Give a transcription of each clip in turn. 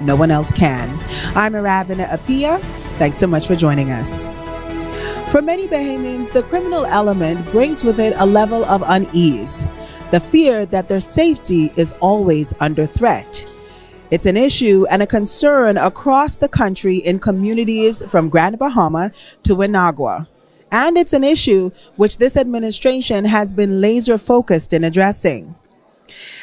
no one else can. I'm Arabina Apia. Thanks so much for joining us. For many Bahamians, the criminal element brings with it a level of unease, the fear that their safety is always under threat. It's an issue and a concern across the country in communities from Grand Bahama to Inagua. And it's an issue which this administration has been laser focused in addressing.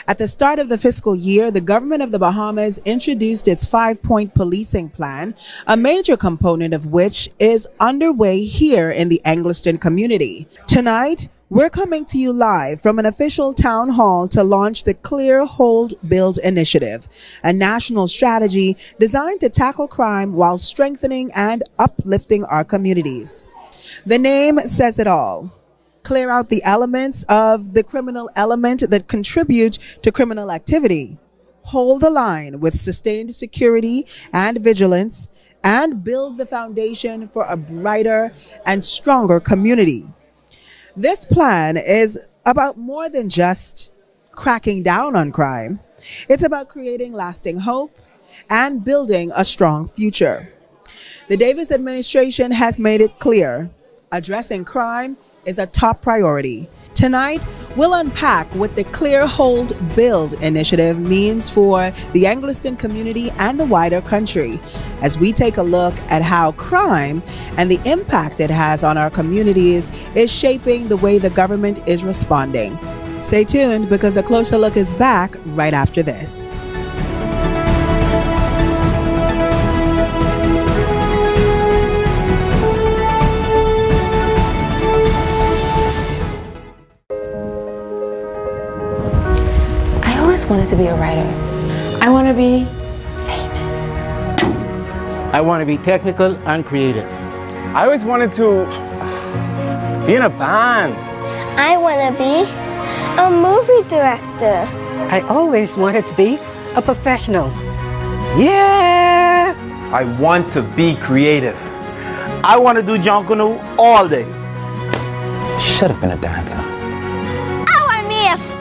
At the start of the fiscal year, the government of the Bahamas introduced its 5-point policing plan, a major component of which is underway here in the Angliston community. Tonight, we're coming to you live from an official town hall to launch the Clear Hold Build Initiative, a national strategy designed to tackle crime while strengthening and uplifting our communities. The name says it all. Clear out the elements of the criminal element that contribute to criminal activity. Hold the line with sustained security and vigilance, and build the foundation for a brighter and stronger community. This plan is about more than just cracking down on crime. It's about creating lasting hope and building a strong future. The Davis administration has made it clear addressing crime is a top priority. Tonight, we'll unpack what the Clear Hold Build initiative means for the Angliston community and the wider country, as we take a look at how crime and the impact it has on our communities is shaping the way the government is responding. Stay tuned, because a closer look is back right after this. I always wanted to be a writer. I want to be famous. I want to be technical and creative. I always wanted to be in a band. I want to be a movie director. I always wanted to be a professional. Yeah! I want to be creative. I want to do John Canoe all day. Should have been a dancer. I want to be a star!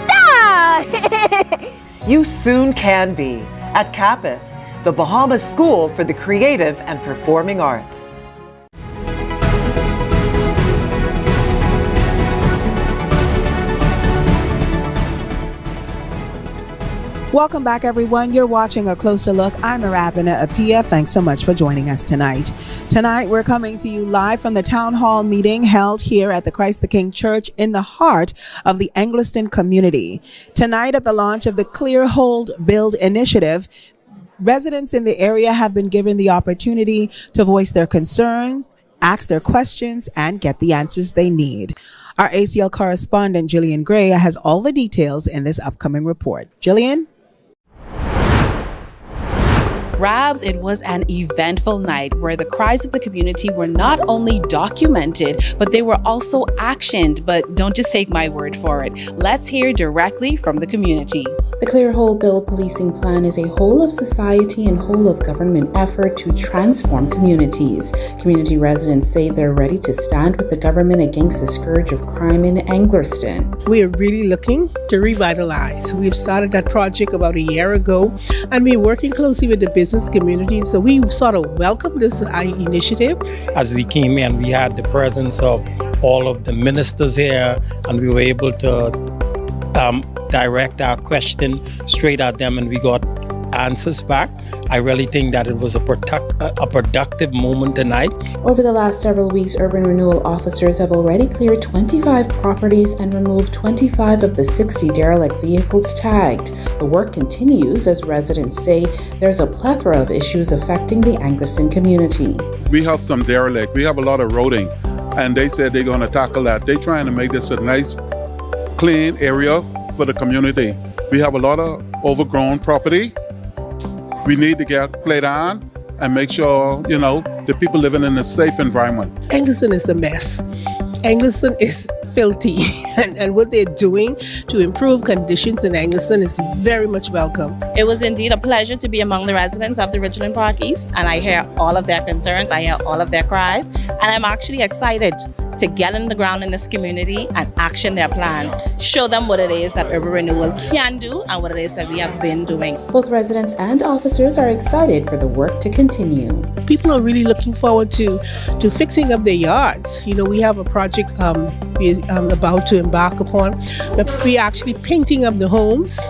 You soon can be at CAPAS, the Bahamas School for the Creative and Performing Arts. Welcome back, everyone. You're watching A Closer Look. I'm Arabina Apia. Thanks so much for joining us tonight. Tonight, we're coming to you live from the town hall meeting held here at the Christ the King Church in the heart of the Angliston community. Tonight, at the launch of the Clear Hold Build Initiative, residents in the area have been given the opportunity to voice their concern, ask their questions, and get the answers they need. Our ACL correspondent, Jillian Gray, has all the details in this upcoming report. Jillian? Rabs, it was an eventful night where the cries of the community were not only documented, but they were also actioned. But don't just take my word for it. Let's hear directly from the community. The Clear Hold Build policing plan is a whole of society and whole of government effort to transform communities. Community residents say they're ready to stand with the government against the scourge of crime in Angliston. We are really looking to revitalize. We've started that project about a year ago, and we're working closely with the business community. So we sort of welcome this initiative. As we came in, we had the presence of all of the ministers here, and we were able to direct our question straight at them, and we got answers back. I really think that it was a productive moment tonight. Over the last several weeks, urban renewal officers have already cleared 25 properties and removed 25 of the 60 derelict vehicles tagged. The work continues as residents say there's a plethora of issues affecting the Angliston community. We have some derelict. We have a lot of roading, and they said they're going to tackle that. They're trying to make this a nice, clean area for the community. We have a lot of overgrown property. We need to get played on and make sure, the people living in a safe environment. Angliston is a mess. Angliston is filthy, and what they're doing to improve conditions in Angliston is very much welcome. It was indeed a pleasure to be among the residents of the Ridgeland Park East, and I hear all of their concerns, I hear all of their cries, and I'm actually excited to get in the ground in this community and action their plans. Show them what it is that urban renewal can do and what it is that we have been doing. Both residents and officers are excited for the work to continue. People are really looking forward to fixing up their yards. You know, we have a project we're about to embark upon, but we're actually painting up the homes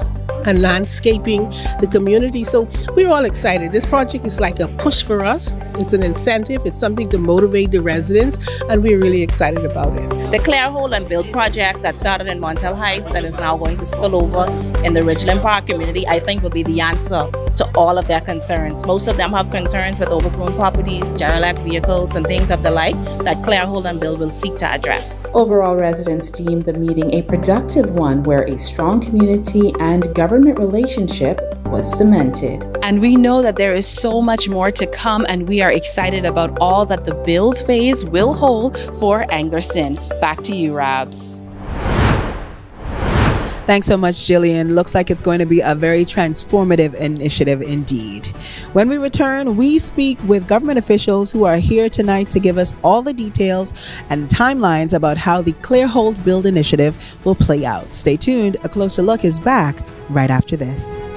and landscaping the community. So we're all excited. This project is like a push for us. It's an incentive. It's something to motivate the residents, and we're really excited about it. The Clear, Hold and Build project that started in Montel Heights and is now going to spill over in the Ridgeland Park community, I think will be the answer to all of their concerns. Most of them have concerns with overgrown properties, derelict vehicles, and things of the like that Clear, Hold and Build will seek to address. Overall, residents deemed the meeting a productive one where a strong community and government relationship was cemented. And we know that there is so much more to come, and we are excited about all that the build phase will hold for Anglerston. Back to you, Rabs. Thanks so much, Jillian. Looks like it's going to be a very transformative initiative indeed. When we return, we speak with government officials who are here tonight to give us all the details and timelines about how the Clear, Hold, Build initiative will play out. Stay tuned. A Closer Look is back right after this.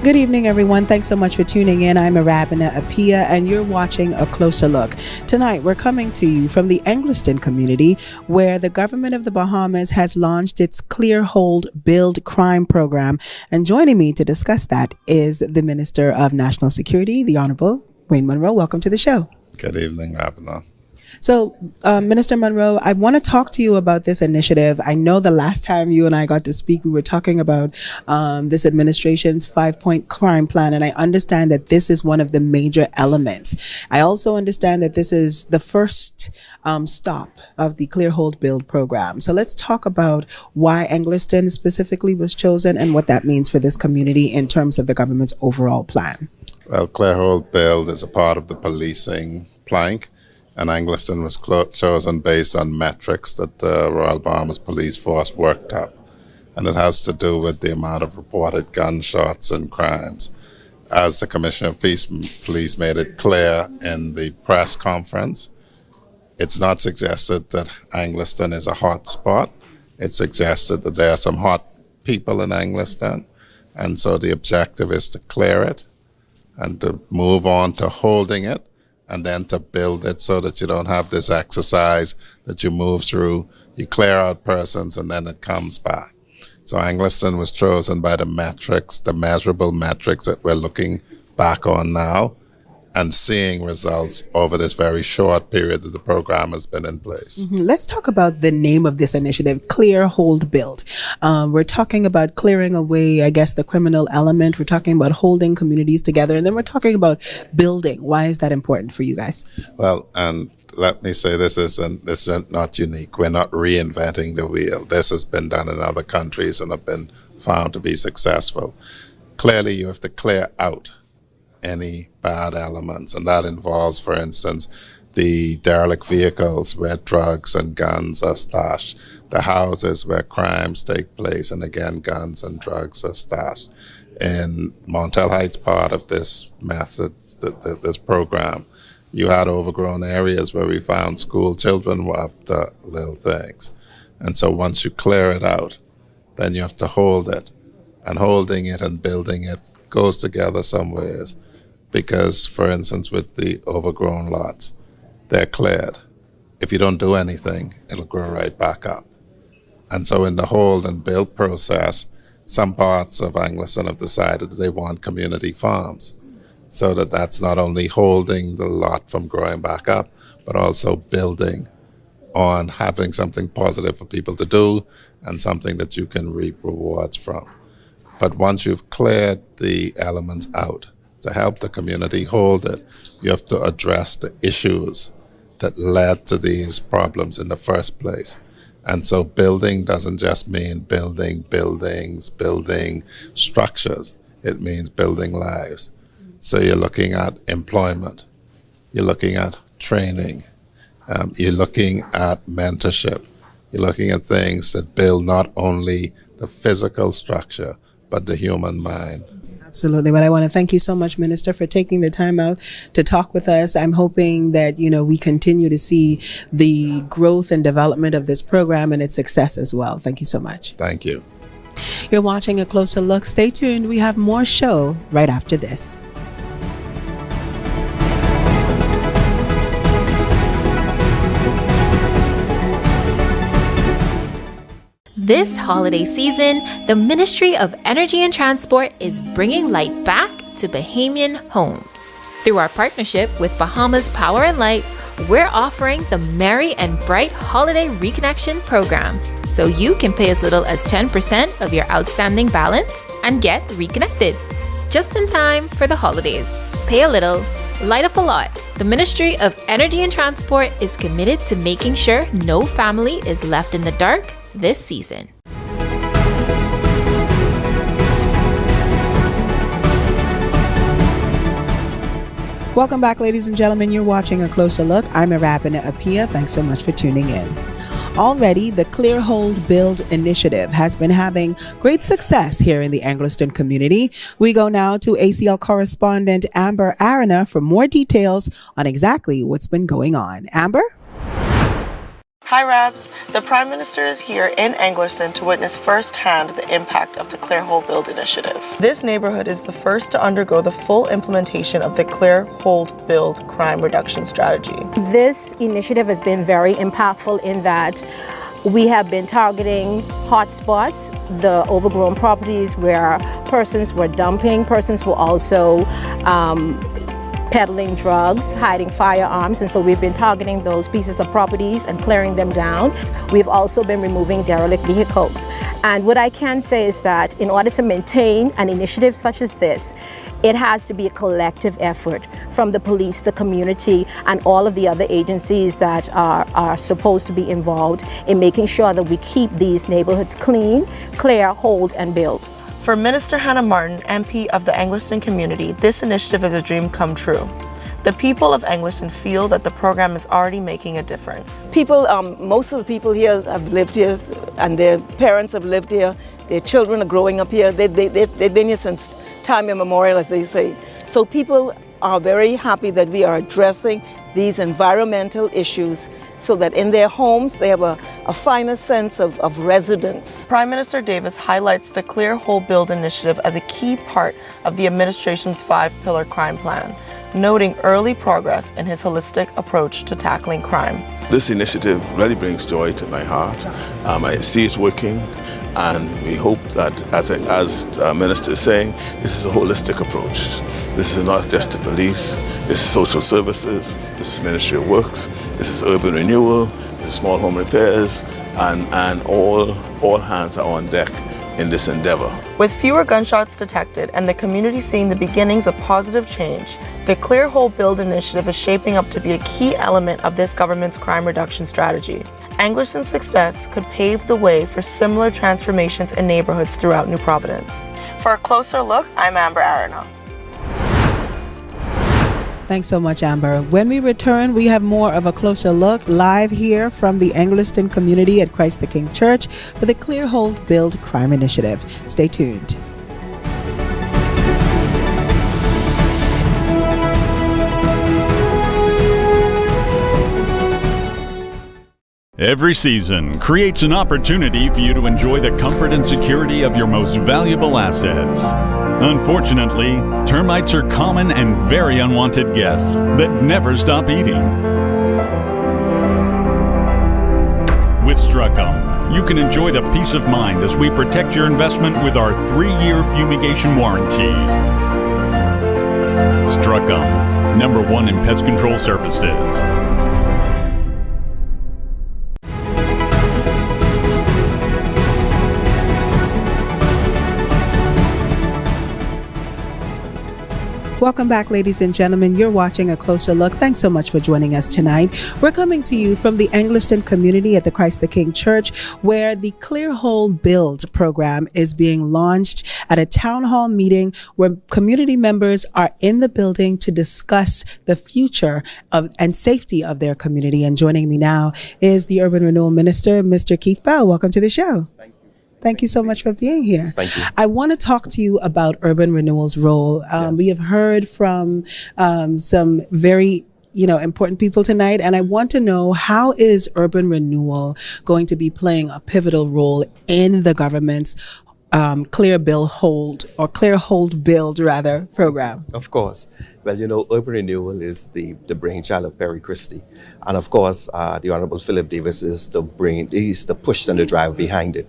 Good evening, everyone. Thanks so much for tuning in. I'm Arabina Apia, and you're watching A Closer Look. Tonight, we're coming to you from the Anglerston community, where the government of the Bahamas has launched its Clear, Hold, Build crime program. And joining me to discuss that is the Minister of National Security, the Honorable Wayne Munro. Welcome to the show. Good evening, Arabina. So, Minister Munro, I want to talk to you about this initiative. I know the last time you and I got to speak, we were talking about this administration's 5-point crime plan, and I understand that this is one of the major elements. I also understand that this is the first stop of the Clear, Hold, Build program. So let's talk about why Anglerston specifically was chosen and what that means for this community in terms of the government's overall plan. Well, Clear, Hold, Build is a part of the policing plank. And Anglerston was chosen based on metrics that the Royal Bahamas Police Force worked up. And it has to do with the amount of reported gunshots and crimes. As the Commissioner of Police made it clear in the press conference, it's not suggested that Anglerston is a hot spot. It's suggested that there are some hot people in Anglerston. And so the objective is to clear it and to move on to holding it, and then to build it so that you don't have this exercise that you move through, you clear out persons, and then it comes back. So Anglerston was chosen by the metrics, the measurable metrics that we're looking back on now and seeing results over this very short period that the program has been in place. Mm-hmm. Let's talk about the name of this initiative, Clear, Hold, Build. We're talking about clearing away, I guess, the criminal element. We're talking about holding communities together, and then we're talking about building. Why is that important for you guys? Well, and let me say this is not unique. We're not reinventing the wheel. This has been done in other countries and have been found to be successful. Clearly, you have to clear out any bad elements, and that involves, for instance, the derelict vehicles where drugs and guns are stashed, the houses where crimes take place, and again, guns and drugs are stashed. In Montel Heights, part of this method, this program, you had overgrown areas where we found school children were up to little things. And so once you clear it out, then you have to hold it. And holding it and building it goes together some ways. Because, for instance, with the overgrown lots, they're cleared. If you don't do anything, it'll grow right back up. And so in the hold and build process, some parts of Anglerston have decided that they want community farms. so that that's not only holding the lot from growing back up, but also building on having something positive for people to do and something that you can reap rewards from. But once you've cleared the elements out to help the community hold it, you have to address the issues that led to these problems in the first place. And so building doesn't just mean building buildings, building structures. It means building lives. So you're looking at employment, you're looking at training, you're looking at mentorship, you're looking at things that build not only the physical structure, but the human mind. Absolutely. But I want to thank you so much, Minister, for taking the time out to talk with us. I'm hoping that, we continue to see the growth and development of this program and its success as well. Thank you so much. Thank you. You're watching A Closer Look. Stay tuned. We have more show right after this. This holiday season, the Ministry of Energy and Transport is bringing light back to Bahamian homes. Through our partnership with Bahamas Power and Light, we're offering the Merry and Bright Holiday Reconnection Program, so you can pay as little as 10% of your outstanding balance and get reconnected. Just in time for the holidays. Pay a little, light up a lot. The Ministry of Energy and Transport is committed to making sure no family is left in the dark this season. Welcome back, ladies and gentlemen. You're watching A Closer Look. I'm Arabina Apia. Thanks so much for tuning in. Already, the Clear Hold Build initiative has been having great success here in the Angliston community. We go now to ACL correspondent Amber Arana for more details on exactly what's been going on. Amber? Hi Rabs, the Prime Minister is here in Angliston to witness firsthand the impact of the Clear Hold Build initiative. This neighborhood is the first to undergo the full implementation of the Clear Hold Build crime reduction strategy. This initiative has been very impactful in that we have been targeting hotspots, the overgrown properties where persons were dumping, persons were also peddling drugs, hiding firearms, and so we've been targeting those pieces of properties and clearing them down. We've also been removing derelict vehicles. And what I can say is that in order to maintain an initiative such as this, it has to be a collective effort from the police, the community, and all of the other agencies that are supposed to be involved in making sure that we keep these neighborhoods clean, clear, hold, and build. For Minister Hannah Martin, MP of the Angliston community, this initiative is a dream come true. The people of Angliston feel that the program is already making a difference. People, most of the people here have lived here and their parents have lived here. Their children are growing up here. They've been here since time immemorial, as they say. So people are very happy that we are addressing these environmental issues so that in their homes they have a finer sense of residence. Prime Minister Davis highlights the Clear Hold Build initiative as a key part of the administration's 5-pillar crime plan, noting early progress in his holistic approach to tackling crime. This initiative really brings joy to my heart. I see it's working, and we hope that, as the Minister is saying, this is a holistic approach. This is not just the police, this is social services, this is Ministry of Works, this is urban renewal, this is small home repairs, and all hands are on deck in this endeavor. With fewer gunshots detected and the community seeing the beginnings of positive change, the Clear Hold Build initiative is shaping up to be a key element of this government's crime reduction strategy. Angliston's success could pave the way for similar transformations in neighborhoods throughout New Providence. For A Closer Look, I'm Amber Arana. Thanks so much, Amber. When we return, we have more of A Closer Look live here from the Angliston community at Christ the King Church for the Clear Hold Build Crime Initiative. Stay tuned. Every season creates an opportunity for you to enjoy the comfort and security of your most valuable assets. Unfortunately, termites are common and very unwanted guests that never stop eating. With Strucum, you can enjoy the peace of mind as we protect your investment with our 3-year fumigation warranty. Struckham, #1 in pest control services. Welcome back, ladies and gentlemen. You're watching A Closer Look. Thanks so much for joining us tonight. We're coming to you from the Angliston community at the Christ the King Church, where the Clear Hold Build program is being launched at a town hall meeting where community members are in the building to discuss the future of and safety of their community. And joining me now is the Urban Renewal Minister, Mr. Keith Bell. Welcome to the show. Thank you so much for being here. Thank you. I want to talk to you about Urban Renewal's role. We have heard from some very important people tonight, and I want to know, how is Urban Renewal going to be playing a pivotal role in the government's Clear Hold Build program? Of course. Well, Urban Renewal is the brainchild of Perry Christie. And of course, the Honorable Philip Davis is he's the push and the drive behind it.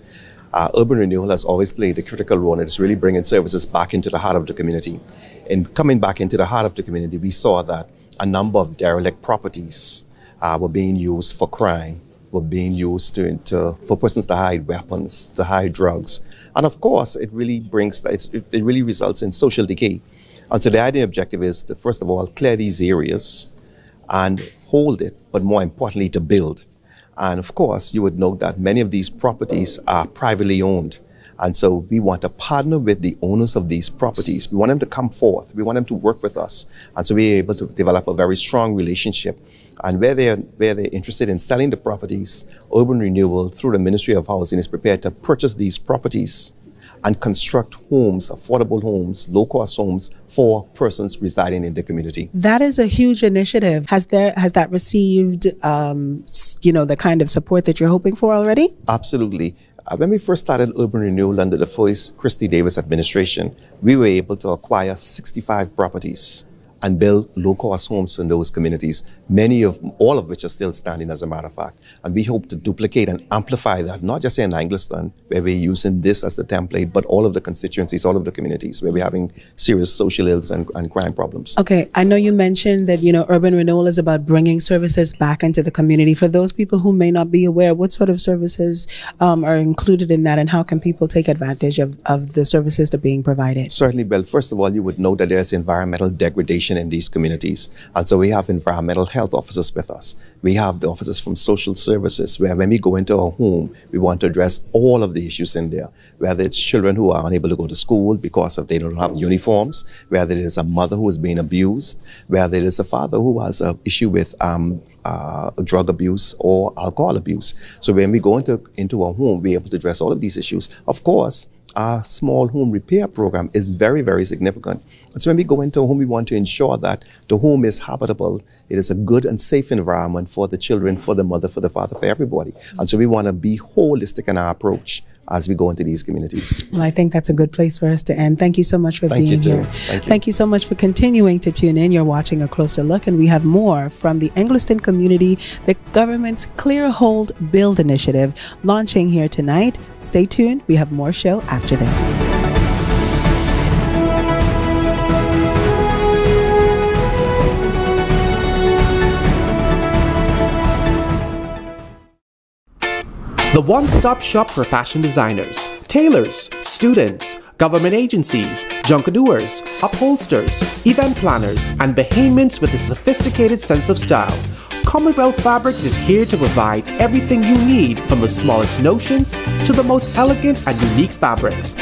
Urban Renewal has always played a critical role, and it's really bringing services back into the heart of the community. In coming back into the heart of the community, we saw that a number of derelict properties were being used for crime, were being used for persons to hide weapons, to hide drugs. And of course, it really results in social decay. And so the idea and objective is to, first of all, clear these areas and hold it, but more importantly, to build. And of course, you would note that many of these properties are privately owned. And so we want to partner with the owners of these properties. We want them to come forth. We want them to work with us. And so we're able to develop a very strong relationship. And where they're interested in selling the properties, Urban Renewal, through the Ministry of Housing, is prepared to purchase these properties and construct homes, affordable homes, low-cost homes for persons residing in the community. That is a huge initiative. Has that received, the kind of support that you're hoping for already? Absolutely. When we first started Urban Renewal under the first Christie Davis administration, we were able to acquire 65 properties and build low-cost homes in those communities, all of which are still standing, as a matter of fact. And we hope to duplicate and amplify that, not just in Angliston, where we're using this as the template, but all of the constituencies, all of the communities where we're having serious social ills and crime problems. Okay, I know you mentioned that, Urban Renewal is about bringing services back into the community. For those people who may not be aware, what sort of services are included in that, and how can people take advantage of the services that are being provided? Certainly, Bill. First of all, you would know that there's environmental degradation in these communities. And so we have environmental health officers with us. We have the officers from social services, where when we go into a home, we want to address all of the issues in there, whether it's children who are unable to go to school because they don't have uniforms, whether it is a mother who is being abused, whether it is a father who has an issue with drug abuse or alcohol abuse. So when we go into a home, we're able to address all of these issues. Of course, our small home repair program is very, very significant. And so when we go into a home, we want to ensure that the home is habitable. It is a good and safe environment for the children, for the mother, for the father, for everybody. And so we want to be holistic in our approach as we go into these communities. Well, I think that's a good place for us to end. Thank you so much for being here. Thank you so much for continuing to tune in. You're watching A Closer Look, and we have more from the Angliston community, the government's Clear Hold Build initiative, launching here tonight. Stay tuned. We have more show after this. The one-stop shop for fashion designers, tailors, students, government agencies, junkaneurs, upholsters, event planners, and Bahamians with a sophisticated sense of style. Commonwealth Fabrics is here to provide everything you need, from the smallest notions to the most elegant and unique fabrics.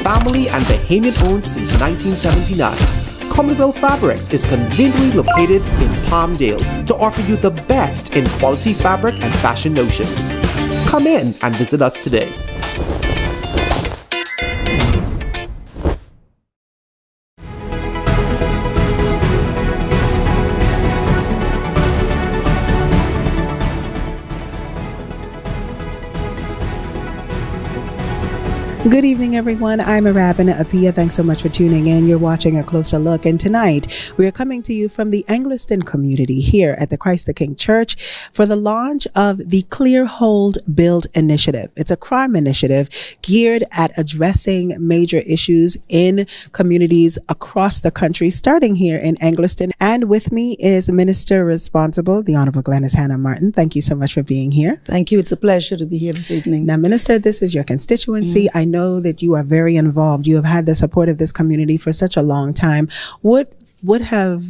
Family and Bahamian owned since 1979. Commonwealth Fabrics is conveniently located in Palmdale to offer you the best in quality fabric and fashion notions. Come in and visit us today. Good evening, everyone. I'm Arabina Apia. Thanks so much for tuning in. You're watching A Closer Look, and tonight we are coming to you from the Angliston community here at the Christ the King Church for the launch of the Clear Hold Build initiative. It's a crime initiative geared at addressing major issues in communities across the country, starting here in Angliston. And with me is Minister Responsible, the Honorable Glenys Hannah Martin. Thank you so much for being here. Thank you. It's a pleasure to be here this evening. Now, Minister, this is your constituency. I know that you are very involved. You have had the support of this community for such a long time. What have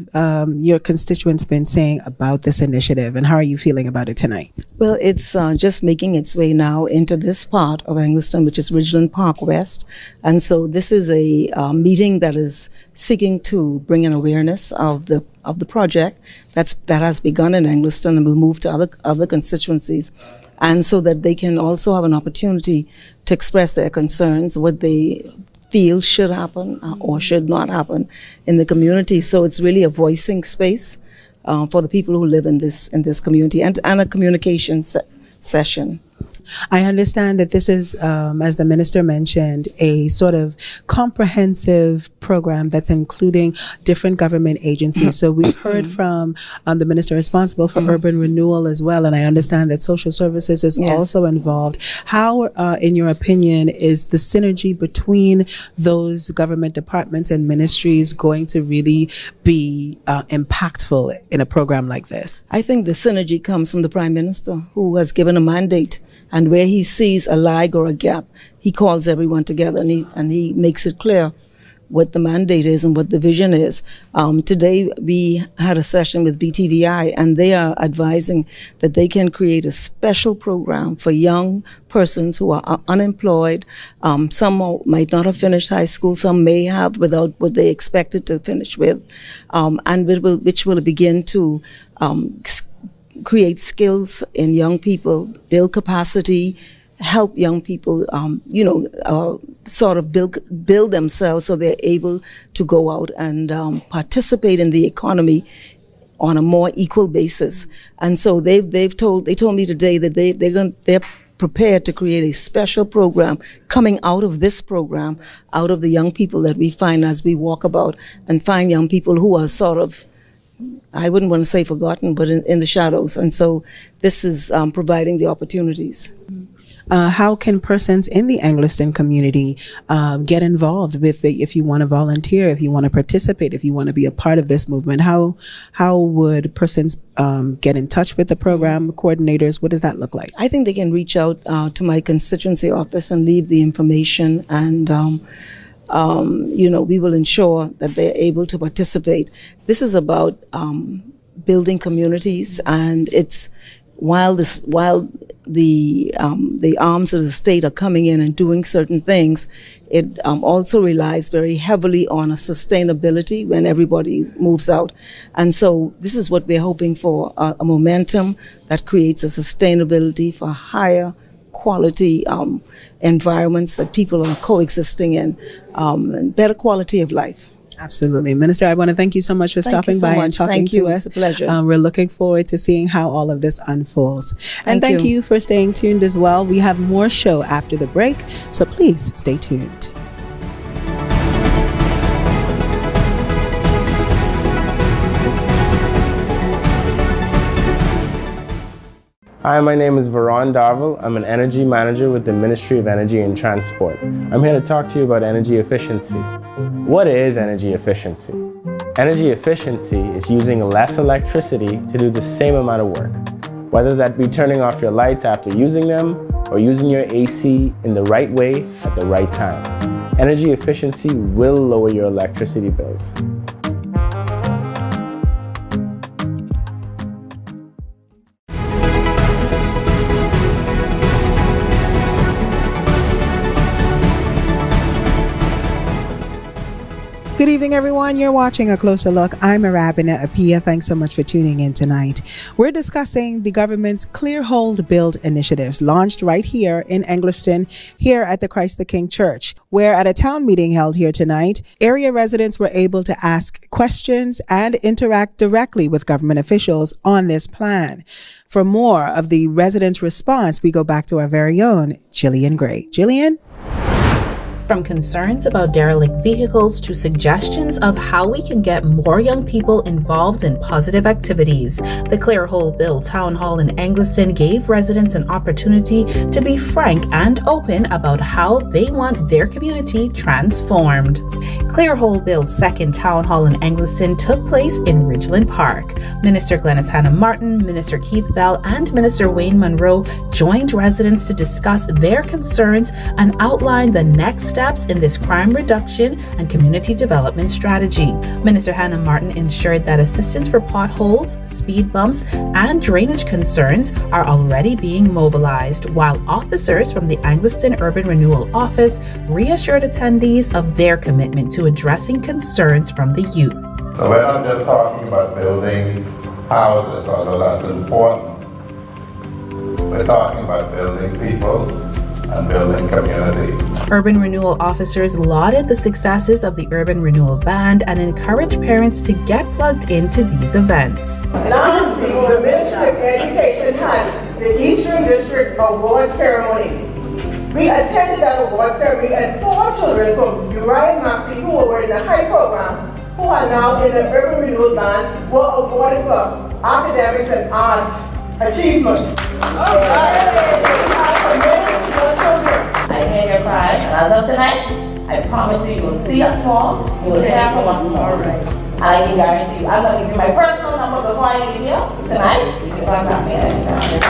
your constituents been saying about this initiative, and how are you feeling about it tonight? Well, it's just making its way now into this part of Angliston, which is Ridgeland Park West. And so this is a meeting that is seeking to bring an awareness of the project that has begun in Angliston and will move to other constituencies. And so that they can also have an opportunity to express their concerns, what they feel should happen or should not happen in the community. So it's really a voicing space for the people who live in this community, and a communication session. I understand that this is, as the minister mentioned, a sort of comprehensive program that's including different government agencies. So we've heard from the minister responsible for urban renewal as well, and I understand that social services is also involved. How, in your opinion, is the synergy between those government departments and ministries going to really be impactful in a program like this? I think the synergy comes from the Prime Minister, who has given a mandate. And where he sees a lag or a gap, he calls everyone together and he makes it clear what the mandate is and what the vision is. Today we had a session with BTVI, and they are advising that they can create a special program for young persons who are unemployed. Some might not have finished high school, some may have without what they expected to finish with, and which will begin to create skills in young people, build capacity, help young people, sort of build themselves so they're able to go out and participate in the economy on a more equal basis. And so they told me today that they're prepared to create a special program coming out of this program, out of the young people that we find as we walk about and find young people who are sort of, I wouldn't want to say forgotten, but in the shadows. And so this is providing the opportunities. How can persons in the Angliston community get involved with if you want to volunteer, if you want to participate, if you want to be a part of this movement? How would persons get in touch with the program coordinators? What does that look like? I think they can reach out to my constituency office and leave the information, and we will ensure that they're able to participate. This is about building communities, and it's while the arms of the state are coming in and doing certain things, it also relies very heavily on a sustainability when everybody moves out. And so this is what we're hoping for, a momentum that creates a sustainability for higher quality environments that people are coexisting in, and better quality of life. Absolutely. Minister, I want to thank you so much for stopping by and talking to us. It's a pleasure. We're looking forward to seeing how all of this unfolds. And thank you for staying tuned as well. We have more show after the break, so please stay tuned. Hi, my name is Veron Darvel. I'm an energy manager with the Ministry of Energy and Transport. I'm here to talk to you about energy efficiency. What is energy efficiency? Energy efficiency is using less electricity to do the same amount of work, whether that be turning off your lights after using them or using your AC in the right way at the right time. Energy efficiency will lower your electricity bills. Good evening, everyone. You're watching A Closer Look. I'm Arabina Apia. Thanks so much for tuning in tonight. We're discussing the government's Clear Hold Build initiatives launched right here in Angliston, here at the Christ the King Church, where at a town meeting held here tonight, area residents were able to ask questions and interact directly with government officials on this plan. For more of the residents' response, we go back to our very own Jillian Gray. Jillian? From concerns about derelict vehicles to suggestions of how we can get more young people involved in positive activities, the Clear Hole Bill Town Hall in Angliston gave residents an opportunity to be frank and open about how they want their community transformed. Clear Hole Bill's second Town Hall in Angliston took place in Ridgeland Park. Minister Glenys Hanna Martin, Minister Keith Bell, and Minister Wayne Monroe joined residents to discuss their concerns and outline the next steps in this crime reduction and community development strategy. Minister Hanna Martin ensured that assistance for potholes, speed bumps, and drainage concerns are already being mobilized, while officers from the Angliston Urban Renewal Office reassured attendees of their commitment to addressing concerns from the youth. So we're not just talking about building houses, although that's important. We're talking about building people and building community. Urban Renewal officers lauded the successes of the Urban Renewal Band and encouraged parents to get plugged into these events. And honestly, the Ministry of Education had the Eastern District Award Ceremony. We attended that award ceremony, and 4 children from Uriah Murphy, who were in the high program, who are now in the Urban Renewal Band, were awarded for academics and arts achievement. I hear your cry, and as of tonight, I promise you, you will see us more, you will hear from us more. And I can guarantee you, I'm going to give you my personal number before I leave here tonight. You can contact me anytime.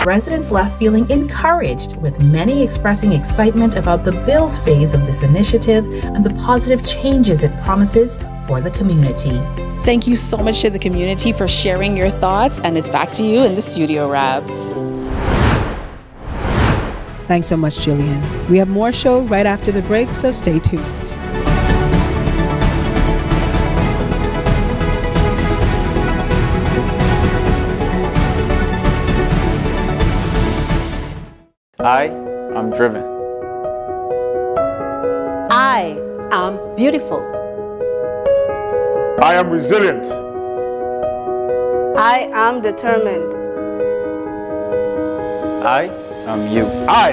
Residents left feeling encouraged, with many expressing excitement about the build phase of this initiative and the positive changes it promises for the community. Thank you so much to the community for sharing your thoughts, and it's back to you in the studio, Rabs. Thanks so much, Jillian. We have more show right after the break, so stay tuned. I am driven. I am beautiful. I am resilient. I am determined. I am you. I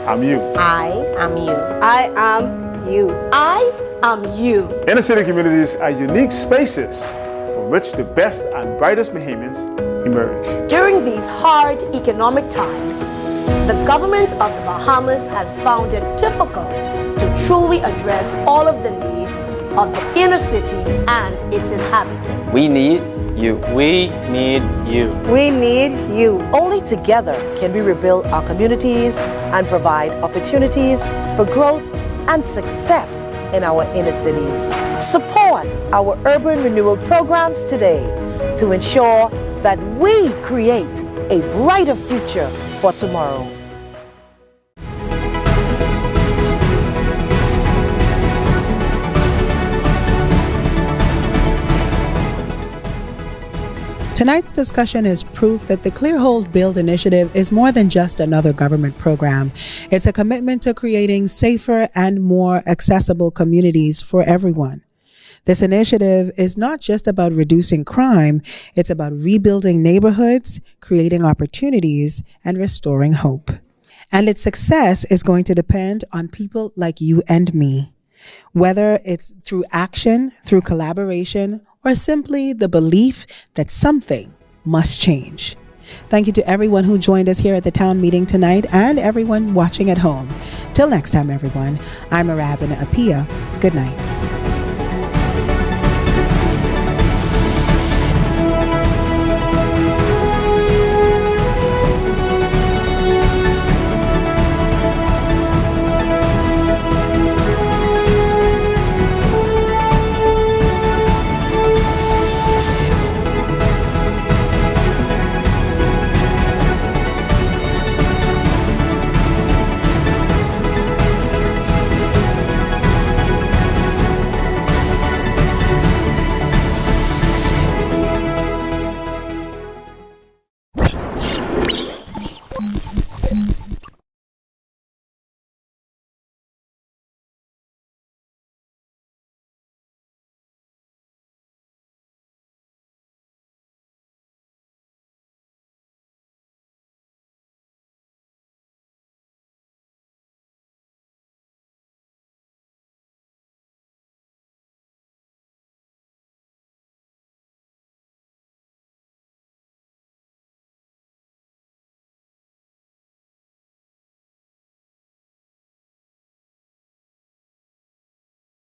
am you. I am you. I am you. I am you. Inner city communities are unique spaces from which the best and brightest Bahamians emerge. During these hard economic times, the government of the Bahamas has found it difficult to truly address all of the needs of the inner city and its inhabitants. We need you. We need you. We need you. Only together can we rebuild our communities and provide opportunities for growth and success in our inner cities. Support our urban renewal programs today to ensure that we create a brighter future for tomorrow. Tonight's discussion is proof that the Clear Hole Build initiative is more than just another government program. It's a commitment to creating safer and more accessible communities for everyone. This initiative is not just about reducing crime, it's about rebuilding neighborhoods, creating opportunities, and restoring hope. And its success is going to depend on people like you and me. Whether it's through action, through collaboration, or simply the belief that something must change. Thank you to everyone who joined us here at the town meeting tonight and everyone watching at home. Till next time, everyone, I'm Arabina Apia. Good night.